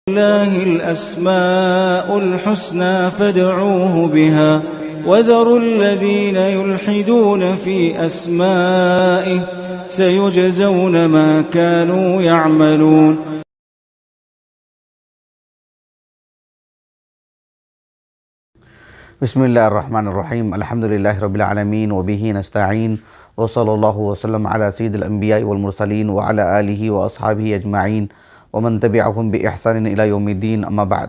لله الأسماء الحسنى فادعوه بها وذروا الذين يلحدون في أسمائه سيجزون ما كانوا يعملون. بسم اللہ الرحمن الرحیم. الحمدللہ رب العالمین وبہ نستعین وصلی اللہ وسلم علی سید الانبیاء والمرسلین وعلی آلہ واصحابہ اجمعین ومن تبعہم بإحسان الی یوم الدین. اما بعد.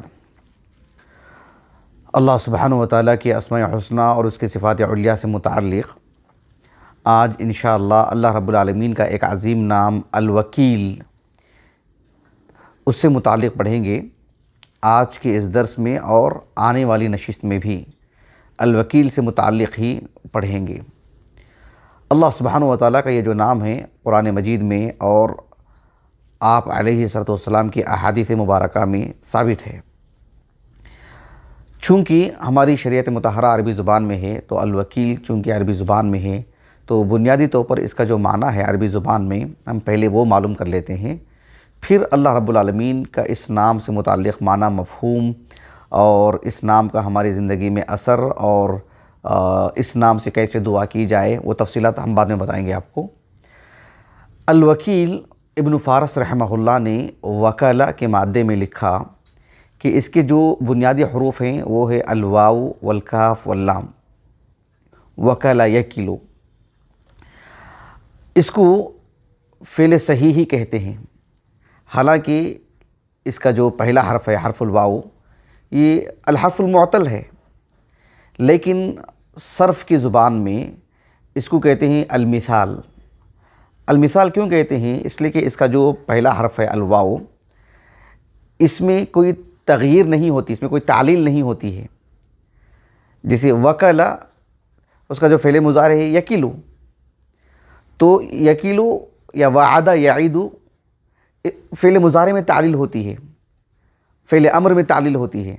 اللہ سبحانہ وتعالیٰ کی اسماء حسنہ اور اس کے صفات علیہ سے متعلق آج انشاءاللہ اللہ رب العالمین کا ایک عظیم نام الوکیل، اس سے متعلق پڑھیں گے آج کے اس درس میں، اور آنے والی نشست میں بھی الوکیل سے متعلق ہی پڑھیں گے. اللہ سبحانہ وتعالیٰ کا یہ جو نام ہے قرآن مجید میں اور آپ علیہ الصلوۃ والسلام کی احادیث مبارکہ میں ثابت ہے. چونکہ ہماری شریعت مطہرہ عربی زبان میں ہے تو الوکیل چونکہ عربی زبان میں ہے تو بنیادی طور پر اس کا جو معنی ہے عربی زبان میں ہم پہلے وہ معلوم کر لیتے ہیں، پھر اللہ رب العالمین کا اس نام سے متعلق معنی، مفہوم اور اس نام کا ہماری زندگی میں اثر اور اس نام سے کیسے دعا کی جائے وہ تفصیلات ہم بعد میں بتائیں گے آپ کو. الوکیل ابن فارس رحمہ اللہ نے وکالہ کے مادے میں لکھا کہ اس کے جو بنیادی حروف ہیں وہ ہے الواو والکاف واللام. وکالہ یکیلو، اس کو فعل صحیح ہی کہتے ہیں. حالانکہ اس کا جو پہلا حرف ہے حرف الواو یہ الحرف المعطل ہے، لیکن صرف کی زبان میں اس کو کہتے ہیں المثال. المثال کیوں کہتے ہیں؟ اس لیے کہ اس کا جو پہلا حرف ہے الواو، اس میں کوئی تغییر نہیں ہوتی، اس میں کوئی تعلیل نہیں ہوتی ہے. جیسے وکلا، اس کا جو فعل مضارع ہے یکیلو، تو یکیلو یا وعدہ یعیدو فعل مضارع میں تعلیل ہوتی ہے، فعل امر میں تعلیل ہوتی ہے،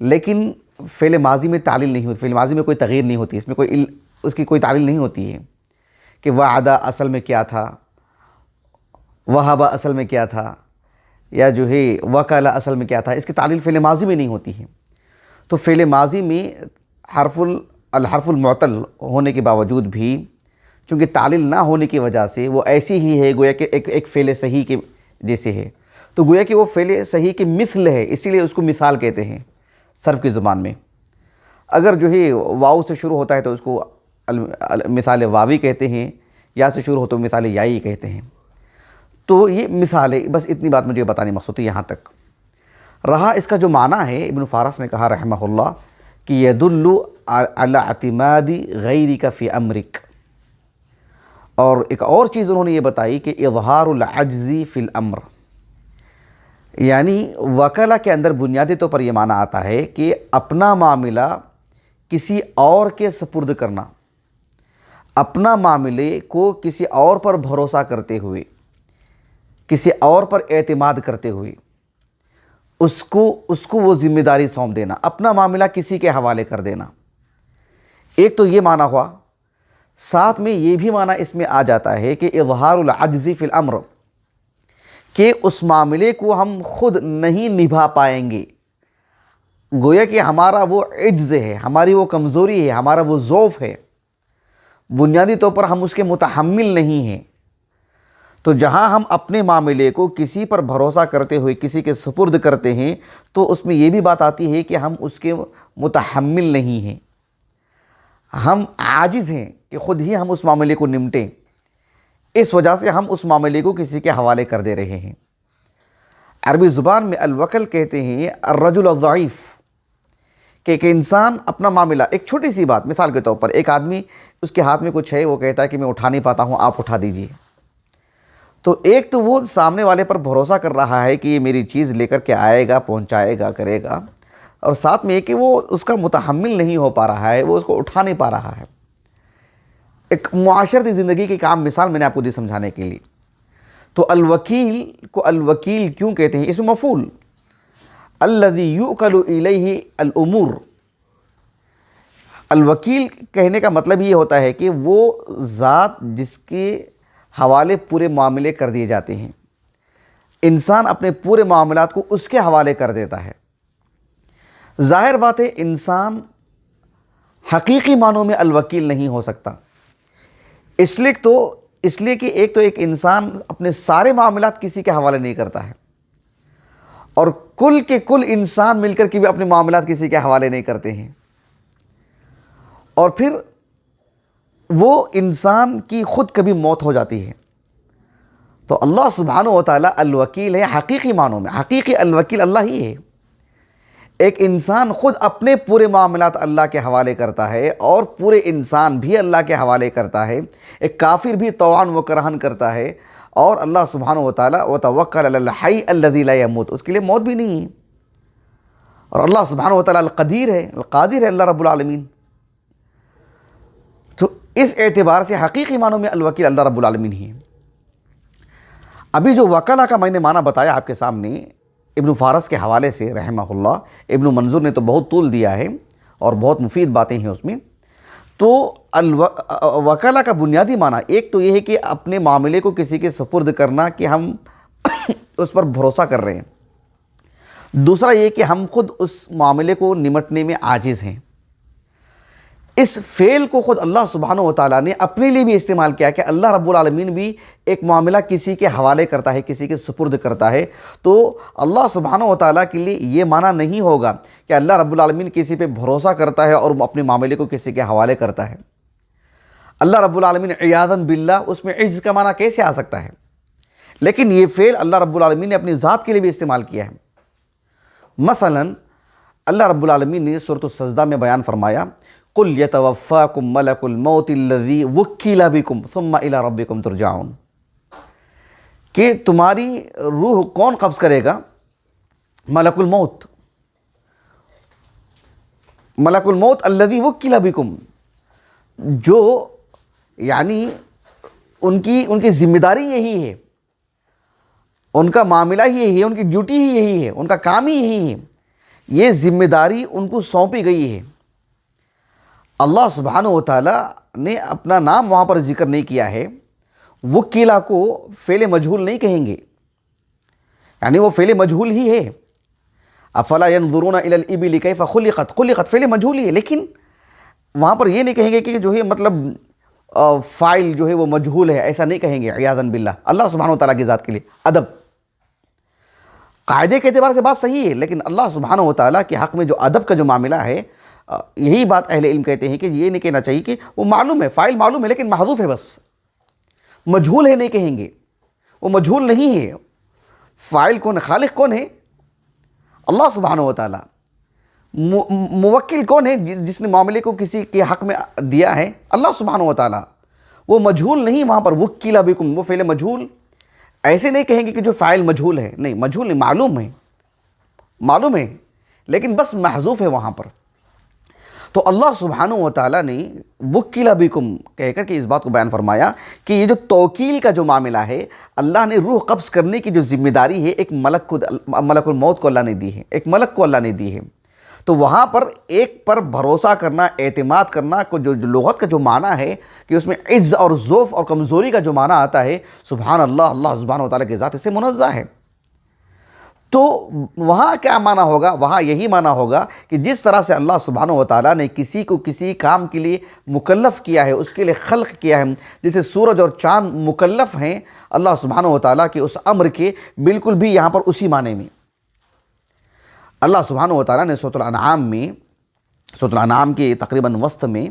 لیکن فعل ماضی میں تعلیل نہیں ہوتی. فعل ماضی میں کوئی تغییر نہیں ہوتی، اس میں اس کی کوئی تعلیل نہیں ہوتی ہے کہ وعدہ اصل میں کیا تھا، وہبہ اصل میں کیا تھا، یا جو ہے وکالہ اصل میں کیا تھا. اس کی تعلیل فعل ماضی میں نہیں ہوتی ہے. تو فعل ماضی میں الحرف المعطل ہونے کے باوجود بھی چونکہ تعلیل نہ ہونے کی وجہ سے وہ ایسی ہی ہے گویا کہ ایک فعل صحیح کے جیسے ہے. تو گویا کہ وہ فعل صحیح کے مثل ہے، اسی لیے اس کو مثال کہتے ہیں صرف کی زبان میں. اگر جو ہے واو سے شروع ہوتا ہے تو اس کو مثال واوی کہتے ہیں، یا سے شروع ہو تو مثال یائی کہتے ہیں. تو یہ مثال ہے، بس اتنی بات مجھے بتانی مقصود ہے. یہاں تک رہا اس کا جو معنی ہے. ابن فارس نے کہا رحمہ اللہ کہ یدل علی اعتماد غیرک فی امرک. اور ایک اور چیز انہوں نے یہ بتائی کہ اظہار العجز فی الامر، یعنی وکالہ کے اندر بنیادی طور پر یہ معنی آتا ہے کہ اپنا معاملہ کسی اور کے سپرد کرنا، اپنا معاملے کو کسی اور پر بھروسہ کرتے ہوئے، کسی اور پر اعتماد کرتے ہوئے اس کو وہ ذمہ داری سونپ دینا، اپنا معاملہ کسی کے حوالے کر دینا. ایک تو یہ معنی ہوا. ساتھ میں یہ بھی معنی اس میں آ جاتا ہے کہ اظہار العجز فی الامر، کہ اس معاملے کو ہم خود نہیں نبھا پائیں گے. گویا کہ ہمارا وہ عجز ہے، ہماری وہ کمزوری ہے، ہمارا وہ ضعف ہے، بنیادی طور پر ہم اس کے متحمل نہیں ہیں. تو جہاں ہم اپنے معاملے کو کسی پر بھروسہ کرتے ہوئے کسی کے سپرد کرتے ہیں تو اس میں یہ بھی بات آتی ہے کہ ہم اس کے متحمل نہیں ہیں، ہم عاجز ہیں کہ خود ہی ہم اس معاملے کو نمٹیں. اس وجہ سے ہم اس معاملے کو کسی کے حوالے کر دے رہے ہیں. عربی زبان میں الوکل کہتے ہیں الرجل الضعیف، کہ ایک انسان اپنا معاملہ، ایک چھوٹی سی بات مثال کے طور پر، ایک آدمی اس کے ہاتھ میں کچھ ہے، وہ کہتا ہے کہ میں اٹھا نہیں پاتا ہوں، آپ اٹھا دیجئے. تو ایک تو وہ سامنے والے پر بھروسہ کر رہا ہے کہ یہ میری چیز لے کر کے آئے گا، پہنچائے گا، کرے گا، اور ساتھ میں یہ کہ وہ اس کا متحمل نہیں ہو پا رہا ہے، وہ اس کو اٹھا نہیں پا رہا ہے. ایک معاشرتی زندگی کی عام مثال میں نے آپ کو دی سمجھانے کے لیے. تو الوکیل کو الوکیل کیوں کہتے ہیں؟ اس میں مفعول الذی یؤکل الیہ الامور. الوکیل کہنے کا مطلب یہ ہوتا ہے کہ وہ ذات جس کے حوالے پورے معاملے کر دیے جاتے ہیں. انسان اپنے پورے معاملات کو اس کے حوالے کر دیتا ہے۔ ظاہر بات ہے انسان حقیقی معنوں میں الوکیل نہیں ہو سکتا، اس لیے کہ ایک انسان اپنے سارے معاملات کسی کے حوالے نہیں کرتا ہے، اور کل کے کل انسان مل کر کے بھی اپنے معاملات کسی کے حوالے نہیں کرتے ہیں، اور پھر وہ انسان کی خود کبھی موت ہو جاتی ہے۔ تو اللہ سبحانہ و تعالیٰ الوکیل ہے حقیقی معنوں میں، حقیقی الوکیل اللہ ہی ہے۔ ایک انسان خود اپنے پورے معاملات اللہ کے حوالے کرتا ہے، اور پورے انسان بھی اللہ کے حوالے کرتا ہے، ایک کافر بھی طوعاً و کرہاً کرتا ہے، اور اللہ سبحانہ و تعالیٰ وَتَوَكَّلْ عَلَى الْحَيِّ الَّذِي لَا يَمُوتُ، اس کے لیے موت بھی نہیں ہے، اور اللہ سبحانہ و تعالیٰ القدیر ہے، القادر ہے اللہ رب العالمین۔ تو اس اعتبار سے حقیقی معنوں میں الوکیل اللہ رب العالمین ہی ہے۔ ابھی جو وکلا کا میں نے معنی بتایا آپ کے سامنے ابن فارس کے حوالے سے رحمہ اللہ، ابن منظور نے تو بہت طول دیا ہے اور بہت مفید باتیں ہیں اس میں۔ تو وکلا کا بنیادی معنی ایک تو یہ ہے کہ اپنے معاملے کو کسی کے سپرد کرنا کہ ہم اس پر بھروسہ کر رہے ہیں، دوسرا یہ کہ ہم خود اس معاملے کو نمٹنے میں عاجز ہیں۔ اس فعل کو خود اللہ سبحانہ و تعالیٰ نے اپنے لیے بھی استعمال کیا کہ اللہ رب العالمین بھی ایک معاملہ کسی کے حوالے کرتا ہے، کسی کے سپرد کرتا ہے، تو اللہ سبحانہ و تعالیٰ کے لیے یہ معنی نہیں ہوگا کہ اللہ رب العالمین کسی پہ بھروسہ کرتا ہے اور اپنے معاملے کو کسی کے حوالے کرتا ہے۔ اللہ رب العالمین عیاذاً باللہ، اس میں عجز کا معنی کیسے آ سکتا ہے؟ لیکن یہ فعل اللہ رب العالمین نے اپنی ذات کے لیے بھی استعمال کیا ہے۔ مثلا اللہ رب العالمین نے سورۃ السجدہ میں بیان فرمایا قُلْ يَتَوَفَّاكُمْ مَلَكُ الْمَوْتِ الَّذِي وُكِّلَ بِكُمْ ثُمَّ إِلَىٰ رَبِّكُمْ تُرْجَعُونَ، کہ تمہاری روح کون قبض کرے گا؟ ملک الموت، ملک الموت الذی وکل بکم، جو یعنی ان کی ذمہ داری یہی ہے، ان کا معاملہ ہی یہی ہے، ان کی ڈیوٹی ہی یہی ہے، ان کا کام ہی یہی ہے، یہ ذمہ داری ان کو سونپی گئی ہے۔ اللہ سبحانہ و تعالیٰ نے اپنا نام وہاں پر ذکر نہیں کیا ہے، وکیلا کو فعل مجہول نہیں کہیں گے، یعنی وہ فعل مجہول ہی ہے۔ افلا ينظرون الى الابل كيف خلقت، خلقت فعل مجہول ہی ہے، لیکن وہاں پر یہ نہیں کہیں گے کہ جو ہے مطلب فاعل جو ہے وہ مجہول ہے، ایسا نہیں کہیں گے عیاذاً باللہ اللہ سبحانہ و تعالیٰ کی ذات کے لیے۔ ادب قاعدے کے اعتبار سے بات صحیح ہے، لیکن اللہ سبحانہ و تعالیٰ کے حق میں جو ادب کا جو معاملہ ہے، یہی بات اہل علم کہتے ہیں کہ یہ نہیں کہنا چاہیے کہ وہ معلوم ہے، فاعل معلوم ہے لیکن محذوف ہے، بس مجہول ہے نہیں کہیں گے، وہ مجہول نہیں ہے۔ فاعل کون ہے؟ خالق کون ہے؟ اللہ سبحانہ و تعالیٰ۔ موکل کون ہے؟ جس نے معاملے کو کسی کے حق میں دیا ہے، اللہ سبحانہ و تعالیٰ۔ وہ مجہول نہیں، وہاں پر وکیلا بکم وہ فعل مجہول، ایسے نہیں کہیں گے کہ جو فاعل مجہول ہے، نہیں، مجہول نہیں، معلوم ہے لیکن بس محذوف ہے وہاں پر۔ تو اللہ سبحانہ و تعالیٰ نے وکیلا بکم کہہ کر کے اس بات کو بیان فرمایا کہ یہ جو توکیل کا جو معاملہ ہے، اللہ نے روح قبض کرنے کی جو ذمہ داری ہے ایک ملک الموت کو اللہ نے دی ہے، ایک ملک کو اللہ نے دی ہے۔ تو وہاں پر ایک پر بھروسہ کرنا، اعتماد کرنا کو جو لغت کا جو معنی ہے کہ اس میں عجز اور ضعف اور کمزوری کا جو معنی آتا ہے، سبحان اللہ، اللہ سبحانہ و تعالیٰ کی ذات اس سے منزہ ہے۔ تو وہاں کیا معنی ہوگا؟ وہاں یہی معنی ہوگا کہ جس طرح سے اللہ سبحانہ و تعالیٰ نے کسی کو کسی کام کے لیے مکلف کیا ہے، اس کے لیے خلق کیا ہے، جیسے سورج اور چاند مکلف ہیں اللہ سبحانہ و تعالیٰ کے اس امر کے، بالکل بھی یہاں پر اسی معنی میں اللہ سبحانہ و تعالیٰ نے سورۃ الانعام کے تقریباً وسط میں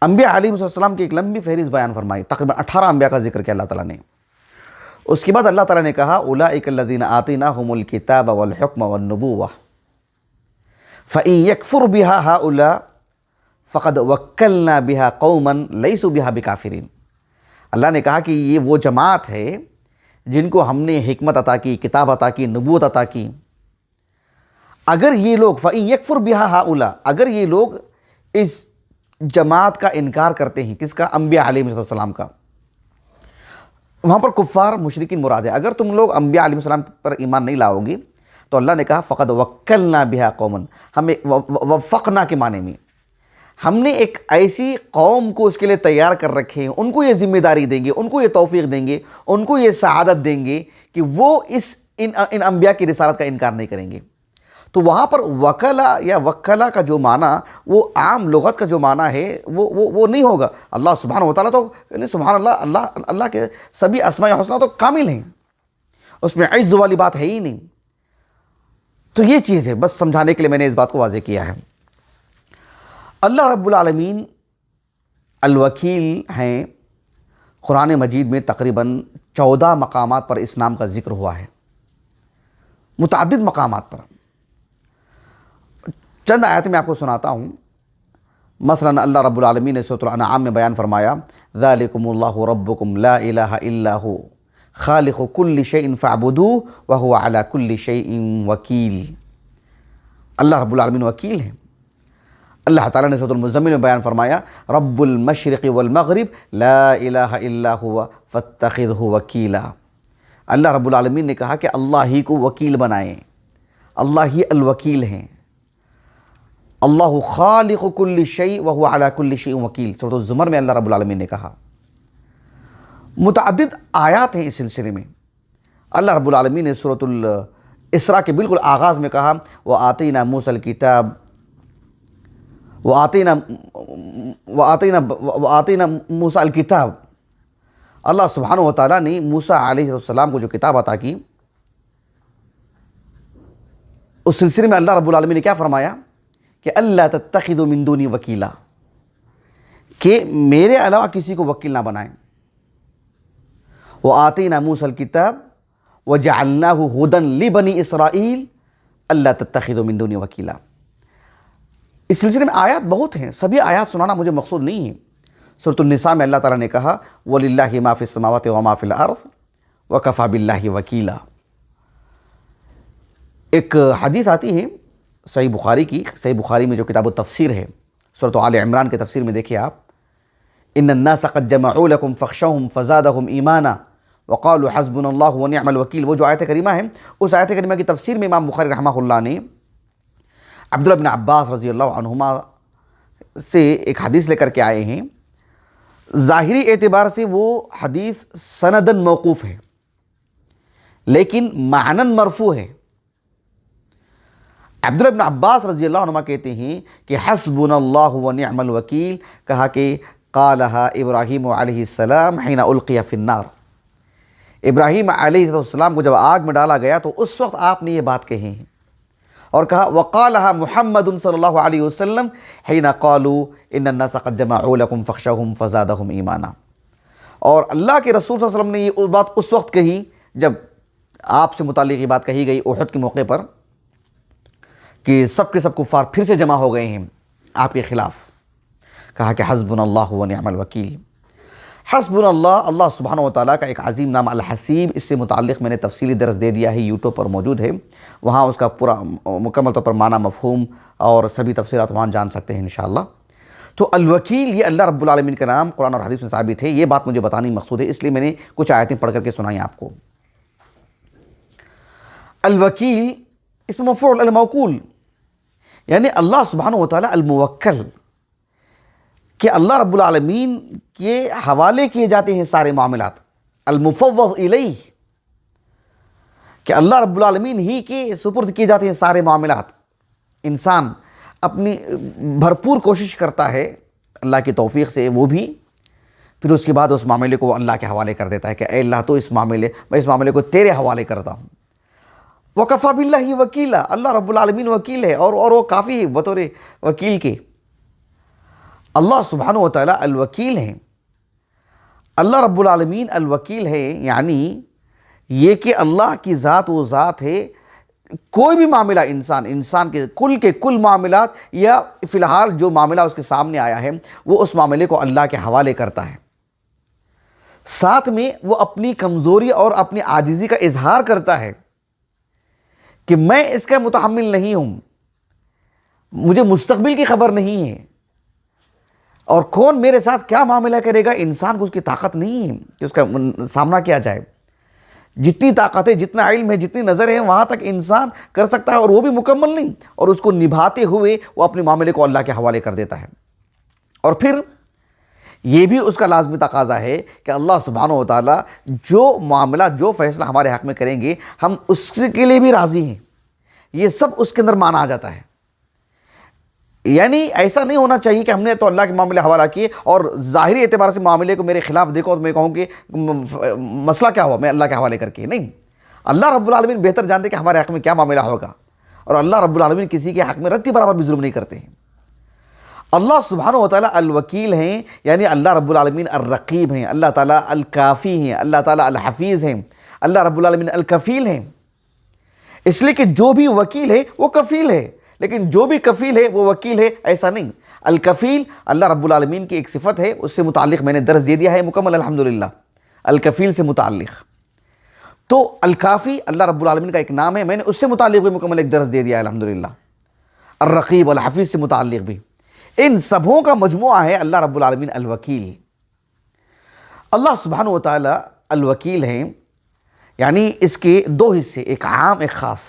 انبیاء علیہ السلام کی ایک لمبی فہرست بیان فرمائی، تقریباً 18 انبیاء کا ذکر کیا اللہ تعالیٰ نے۔ اس کے بعد اللہ تعالیٰ نے کہا اولئک الذین آتیناہم الکتاب والحکم والنبوۃ فإن یکفر بها ہؤلاء فقد وکلنا بها قوما لیسوا بها بکافرین۔ اللہ نے کہا کہ یہ وہ جماعت ہے جن کو ہم نے حکمت عطا کی، کتاب عطا کی، نبوت عطا کی۔ اگر یہ لوگ فإن یکفر بها ہؤلاء، اگر یہ لوگ اس جماعت کا انکار کرتے ہیں، کس کا؟ انبیاء علیہ السلام کا۔ وہاں پر کفار مشرکین مراد ہے۔ اگر تم لوگ انبیاء علیہ السلام پر ایمان نہیں لاؤ گے تو اللہ نے کہا فقد وکلنا بها قوما، ہمیں وفقنا کے معنی میں ہم نے ایک ایسی قوم کو اس کے لیے تیار کر رکھے ہیں، ان کو یہ ذمہ داری دیں گے، ان کو یہ توفیق دیں گے، ان کو یہ سعادت دیں گے کہ وہ ان انبیاء کی رسالت کا انکار نہیں کریں گے۔ تو وہاں پر وکلا یا وکلا کا جو معنی وہ عام لغت کا جو معنی ہے وہ نہیں ہوگا۔ اللہ سبحانہ و تعالیٰ تو یعنی سبحان اللہ کے سبھی اسماء حسنہ تو کامل ہیں، اس میں عز والی بات ہے ہی نہیں۔ تو یہ چیز ہے، بس سمجھانے کے لیے میں نے اس بات کو واضح کیا ہے۔ اللہ رب العالمین الوکیل ہیں۔ قرآن مجید میں تقریباً 14 مقامات پر اس نام کا ذکر ہوا ہے، متعدد مقامات پر۔ چند آیات میں آپ کو سناتا ہوں۔ مثلا اللہ رب العالمین نے سورۃ الانعام میں بیان فرمایا، ذالکم اللہ ربکم لا الہ الا ہو خالق کل شیء فاعبدوہ وہو علی کل شیء وکیل۔ اللہ رب العالمین وکیل ہیں۔ اللہ تعالیٰ نے سورۃ المزمل میں بیان فرمایا، رب المشرق والمغرب لا الہ الا ہوا فاتخذہ وکیلا۔ اللہ رب العالمین نے کہا کہ اللہ ہی کو وکیل بنائیں، اللہ ہی الوکیل ہیں۔ اللہ خالق کل شیء وہو علی کل شیء وکیل، سورۃ الزمر میں اللہ رب العالمین نے کہا۔ متعدد آیات ہیں اس سلسلے میں۔ اللہ رب العالمین نے سورۃ الاسراء کے بالکل آغاز میں کہا، وآتینا موسیٰ الکتاب وآتینا موسیٰ الکتاب۔ اللہ سبحانہ و تعالیٰ نے موسیٰ علیہ السلام کو جو کتاب عطا کی، اس سلسلے میں اللہ رب العالمین نے کیا فرمایا کہ اللہ تتخذوا من دونی وکیلا، کہ میرے علاوہ کسی کو وکیل نہ بنائیں۔ وآتینا موسیٰ الکتاب وجعلناہ ھدی لبنی اسرائیل اللہ تتخذوا من دونی وکیلا۔ اس سلسلے میں آیات بہت ہیں، سبھی آیات سنانا مجھے مقصود نہیں ہے۔ سورۃ النساء میں اللہ تعالیٰ نے کہا، وَلِلَّهِ مَا فِي السَّمَاوَاتِ وَمَا فِي الْأَرْضِ وَكَفَى بِاللَّهِ وَكِيلًا۔ ایک حدیث آتی ہے صحیح بخاری کی، صحیح بخاری میں جو کتاب التفسیر ہے، سورۃ آل عمران کے تفسیر میں دیکھیے آپ، إِنَّ النَّاسَ قَدْ جَمَعُوا لَكُمْ فَاخْشَوْهُمْ فَزَادَهُمْ إِيمَانًا وَقَالُوا حَسْبُنَا اللَّهُ وَنِعْمَ الْوَكِيلُ۔ وہ جو آیت کریمہ ہے، اس آیت کریمہ کی تفسیر میں امام بخاری رحمہ اللہ نے عبداللہ بن عباس رضی اللہ عنہما سے ایک حدیث لے کر کے آئے ہیں۔ ظاہری اعتبار سے وہ حدیث سندن موقوف ہے، لیکن معنن مرفوع ہے۔ عبداللہ بن عباس رضی اللہ عنہما کہتے ہیں کہ حسبنا اللہ ونعم الوکیل، کہا کہ قالہا ابراہیم علیہ السلام حین القی فی النار۔ ابراہیم علیہ السلام کو جب آگ میں ڈالا گیا تو اس وقت آپ نے یہ بات کہی ہے، اور کہا وقالہا محمد صلی اللہ علیہ وسلم حین قالوا ان الناس قد جمعوا لکم فاخشوہم فزادہم ایمانا۔ اور اللہ کے رسول صلی اللہ علیہ وسلم نے یہ بات اس وقت کہی جب آپ سے متعلق یہ بات کہی گئی احد کے موقع پر، کہ سب کے سب کفار پھر سے جمع ہو گئے ہیں آپ کے خلاف۔ کہا کہ حسبنا اللہ ونعم الوکیل۔ حسبنا اللہ، اللہ سبحانہ و تعالیٰ کا ایک عظیم نام الحسیب، اس سے متعلق میں نے تفصیلی درس دے دیا ہے، یوٹیوب پر موجود ہے، وہاں اس کا پورا مکمل طور پر معنی، مفہوم اور سبھی تفصیلات وہاں جان سکتے ہیں انشاءاللہ۔ تو الوکیل یہ اللہ رب العالمین کا نام قرآن اور حدیث میں ثابت ہے، یہ بات مجھے بتانی مقصود ہے، اس لیے میں نے کچھ آیتیں پڑھ کر کے سنائیں آپ کو۔ الوکیل اس میں مفعول الموکول، یعنی اللہ سبحانہ و تعالیٰ الموکل، کہ اللہ رب العالمین کے حوالے کیے جاتے ہیں سارے معاملات، المفوض الیہ، کہ اللہ رب العالمین ہی کے سپرد کیے جاتے ہیں سارے معاملات۔ انسان اپنی بھرپور کوشش کرتا ہے اللہ کی توفیق سے، وہ بھی پھر اس کے بعد اس معاملے کو اللہ کے حوالے کر دیتا ہے کہ اے اللہ تو میں اس معاملے کو تیرے حوالے کرتا ہوں۔ وَكَفَى بِاللَّهِ وَكِيلًا، اللہ رب العالمین وکیل ہے، اور وہ کافی ہے بطور وکیل کے۔ اللہ سبحانہ و تعالیٰ الوکیل ہیں، اللہ رب العالمین الوکیل ہے، یعنی یہ کہ اللہ کی ذات وہ ذات ہے، کوئی بھی معاملہ انسان کے کل معاملات، یا فی الحال جو معاملہ اس کے سامنے آیا ہے وہ اس معاملے کو اللہ کے حوالے کرتا ہے، ساتھ میں وہ اپنی کمزوری اور اپنی عاجزی کا اظہار کرتا ہے کہ میں اس کا متحمل نہیں ہوں، مجھے مستقبل کی خبر نہیں ہے، اور کون میرے ساتھ کیا معاملہ کرے گا، انسان کو اس کی طاقت نہیں ہے کہ اس کا سامنا کیا جائے۔ جتنی طاقت ہے، جتنا علم ہے، جتنی نظر ہے، وہاں تک انسان کر سکتا ہے، اور وہ بھی مکمل نہیں، اور اس کو نبھاتے ہوئے وہ اپنے معاملے کو اللہ کے حوالے کر دیتا ہے۔ اور پھر یہ بھی اس کا لازمی تقاضا ہے کہ اللہ سبحانہ و تعالیٰ جو معاملہ جو فیصلہ ہمارے حق میں کریں گے ہم اس کے لیے بھی راضی ہیں، یہ سب اس کے اندر معنی آ جاتا ہے۔ یعنی ایسا نہیں ہونا چاہیے کہ ہم نے تو اللہ کے معاملے حوالہ کیے اور ظاہری اعتبار سے معاملے کو میرے خلاف دیکھو اور میں کہوں کہ مسئلہ کیا ہوا میں اللہ کے حوالے کر کے، نہیں، اللہ رب العالمین بہتر جانتے کہ ہمارے حق میں کیا معاملہ ہوگا، اور اللہ رب العالمین کسی کے حق میں رتی برابر بھی ظلم نہیں کرتے ہیں۔ اللہ سبحانہ و تعالیٰ الوکیل ہیں، یعنی اللہ رب العالمین الرقیب ہیں، اللہ تعالیٰ الکافی ہیں، اللہ تعالیٰ الحفیظ ہیں، اللہ رب العالمین الکفیل ہیں۔ اس لیے کہ جو بھی وکیل ہے وہ کفیل ہے، لیکن جو بھی کفیل ہے وہ وکیل ہے ایسا نہیں۔ الکفیل اللہ رب العالمین کی ایک صفت ہے، اس سے متعلق میں نے درس دے دیا ہے مکمل الحمدللہ، الکفیل سے متعلق۔ تو الکافی اللہ رب العالمین کا ایک نام ہے، میں نے اس سے متعلق بھی مکمل ایک درس دے دیا ہے الحمدللہ۔ الرقیب الحفیظ سے متعلق بھی، ان سبوں کا مجموعہ ہے اللہ رب العالمین الوکیل۔ اللہ سبحانہ و تعالیٰ الوکیل ہیں، یعنی اس کے دو حصے، ایک عام ایک خاص۔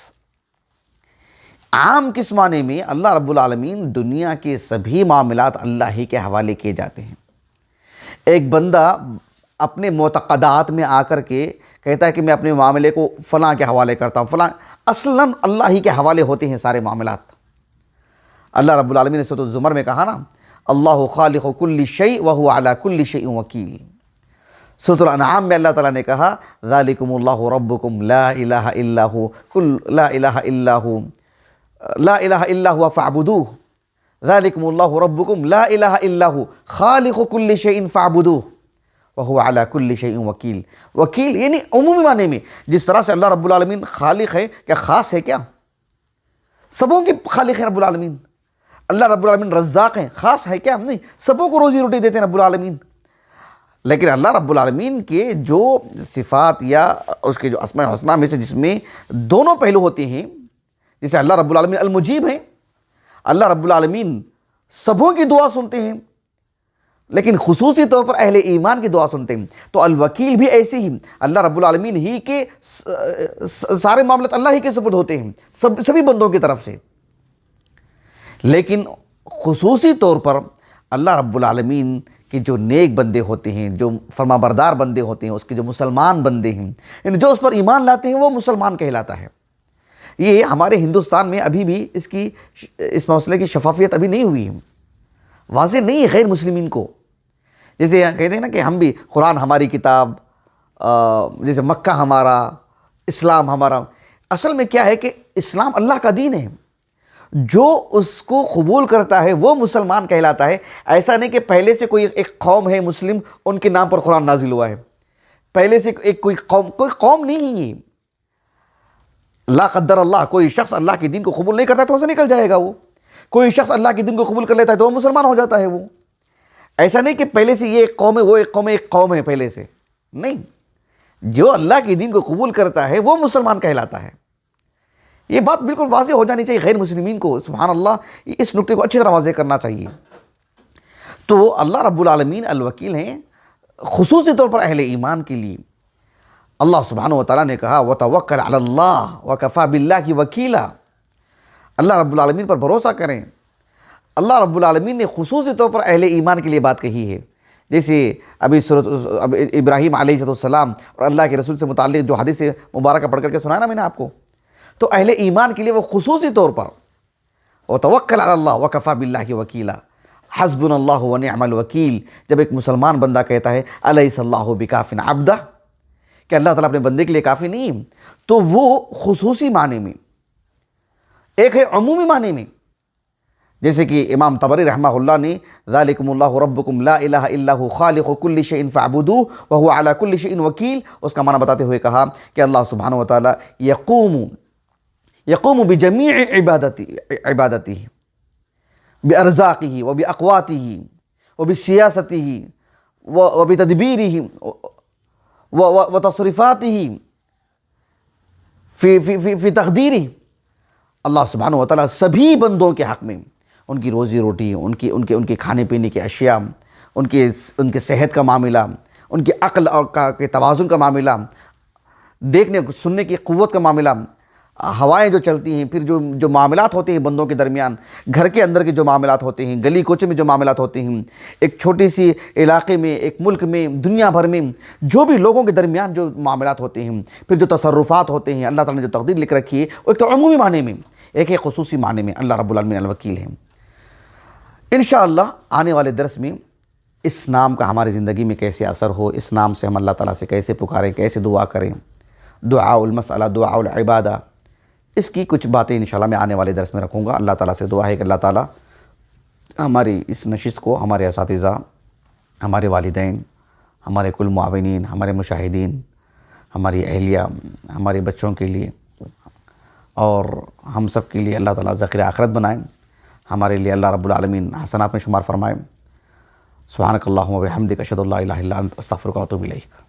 عام کس معنی میں؟ اللہ رب العالمین دنیا کے سبھی معاملات اللہ ہی کے حوالے کیے جاتے ہیں۔ ایک بندہ اپنے معتقدات میں آ کر کے کہتا ہے کہ میں اپنے معاملے کو فلاں کے حوالے کرتا ہوں، فلاں، اصلاً اللہ ہی کے حوالے ہوتے ہیں سارے معاملات۔ اللہ رب العالمین نے سورۃ الزمر میں کہا نا، اللہ خالق کل شیء وہو علی کل شیء وکیل۔ سورۃ الانعام میں اللہ تعالیٰ نے کہا، ذالکم اللہ ربکم لا الہ الا ہو لا الہ الا ہو لا الہ الا ہوا فاعبدوہ، ذالکم اللہ ربکم لا الہ الا ہو خالق کل شیء فاعبدوہ وہو علی کل شیء وکیل۔ وکیل یعنی عمومی معنی میں، جس طرح سے اللہ رب العالمین خالق ہے، کیا خاص ہے کیا؟ سبوں کے خالق ہے رب العالمین۔ اللہ رب العالمین رزاق ہیں، خاص ہے کیا؟ نہیں، سبوں کو روزی روٹی دیتے ہیں رب العالمین۔ لیکن اللہ رب العالمین کے جو صفات یا اس کے جو اسماء الحسنہ میں سے جس میں دونوں پہلو ہوتے ہیں، جیسے اللہ رب العالمین المجیب ہیں، اللہ رب العالمین سبوں کی دعا سنتے ہیں، لیکن خصوصی طور پر اہل ایمان کی دعا سنتے ہیں۔ تو الوکیل بھی ایسے ہی، اللہ رب العالمین ہی کے سارے معاملات اللہ ہی کے سپرد ہوتے ہیں سبھی بندوں کی طرف سے، لیکن خصوصی طور پر اللہ رب العالمین کے جو نیک بندے ہوتے ہیں، جو فرما بردار بندے ہوتے ہیں، اس کے جو مسلمان بندے ہیں، یعنی جو اس پر ایمان لاتے ہیں وہ مسلمان کہلاتا ہے۔ یہ ہمارے ہندوستان میں ابھی بھی اس مسئلے کی شفافیت ابھی نہیں ہوئی ہے، واضح نہیں ہے غیر مسلمین کو۔ جیسے کہتے ہیں نا کہ ہم بھی قرآن ہماری کتاب، جیسے مکہ ہمارا، اسلام ہمارا۔ اصل میں کیا ہے کہ اسلام اللہ کا دین ہے، جو اس کو قبول کرتا ہے وہ مسلمان کہلاتا ہے۔ ایسا نہیں کہ پہلے سے کوئی ایک قوم ہے مسلم، ان کے نام پر قرآن نازل ہوا ہے، پہلے سے کوئی قوم نہیں ہے۔ لا قدر اللہ، کوئی شخص اللہ کے دین کو قبول نہیں کرتا ہے تو وہاں سے نکل جائے گا وہ، کوئی شخص اللہ کے دین کو قبول کر لیتا ہے تو وہ مسلمان ہو جاتا ہے وہ۔ ایسا نہیں کہ پہلے سے یہ ایک قوم ہے وہ ایک قوم ہے پہلے سے، نہیں، جو اللہ کے دین کو قبول کرتا ہے وہ مسلمان کہلاتا ہے۔ یہ بات بالکل واضح ہو جانی چاہیے غیر مسلمین کو، سبحان اللہ، اس نقطے کو اچھی طرح واضح کرنا چاہیے۔ تو اللہ رب العالمین الوکیل ہیں خصوصی طور پر اہل ایمان کے لیے۔ اللہ سبحانہ و تعالیٰ نے کہا، وَتَوَكَّلْ عَلَى اللَّهِ وَكَفَى بِاللَّهِ وَكِيلًا، اللہ رب العالمین پر بھروسہ کریں۔ اللہ رب العالمین نے خصوصی طور پر اہل ایمان کے لیے بات کہی ہے، جیسے ابھی ابراہیم علیہ السلام اور اللہ کے رسول سے متعلق جو حدیث مبارکہ پڑھ کر کے سنایا نا میں نے آپ کو، تو اہل ایمان کے لیے وہ خصوصی طور پر وَتَوَكَّلْ عَلَى اللَّهِ وَكَفَى بِاللَّهِ وَكِيلًا، حسبنا اللہ ونعم الوکیل۔ جب ایک مسلمان بندہ کہتا ہے الیس اللہ بکاف عبدہ، کہ اللہ تعالیٰ اپنے بندے کے لیے کافی نہیں، تو وہ خصوصی معنی میں، ایک ہے عمومی معنی میں، جیسے کہ امام طبری رحمہ اللہ نے ذالکم اللہ ربکم لا الہ الا ہو خالق کل شیء فاعبدوہ وہو علی کل شیء وکیل، اس کا معنی بتاتے ہوئے کہا کہ اللہ سبحانہ و تعالیٰ یقوم بجمیع عبادتہ بارزاقہ وباقواتہ وبسیاستہ وبتدبیرہ وتصرفاتہ فی تقدیرہ۔ اللہ سبحانہ و تعالیٰ سبھی بندوں کے حق میں، ان کی روزی روٹی، ان کے کھانے پینے کی اشیاء، ان کے صحت کا معاملہ، ان کی عقل اور کے توازن کا معاملہ، دیکھنے سننے کی قوت کا معاملہ، ہوائیں جو چلتی ہیں، پھر جو معاملات ہوتے ہیں بندوں کے درمیان، گھر کے اندر کے جو معاملات ہوتے ہیں، گلی کوچے میں جو معاملات ہوتے ہیں، ایک چھوٹی سی علاقے میں، ایک ملک میں، دنیا بھر میں جو بھی لوگوں کے درمیان جو معاملات ہوتے ہیں، پھر جو تصرفات ہوتے ہیں، اللہ تعالیٰ نے جو تقدیر لکھ رکھی ہے، وہ ایک تو عمومی معنی میں، ایک خصوصی معنی میں اللہ رب العالمین الوکیل ہے۔ انشاءاللہ آنے والے درس میں اس نام کا ہماری زندگی میں کیسے اثر ہو، اس نام سے ہم اللہ تعالیٰ سے کیسے پکاریں، کیسے دعا کریں، دعاء المسئلہ، دعاء العبادہ، اس کی کچھ باتیں انشاءاللہ میں آنے والے درس میں رکھوں گا۔ اللہ تعالیٰ سے دعا ہے کہ اللہ تعالیٰ ہماری اس نشست کو ہمارے اساتذہ، ہمارے والدین، ہمارے کل معاونین، ہمارے مشاہدین، ہماری اہلیہ، ہمارے بچوں کے لیے اور ہم سب کے لیے اللہ تعالیٰ ذخیرہ آخرت بنائیں، ہمارے لیے اللہ رب العالمین حسنات میں شمار فرمائیں۔ سبحانک اللہم و بحمدک اشہد ان لا الہ الا انت استغفرک و اتوب الیک۔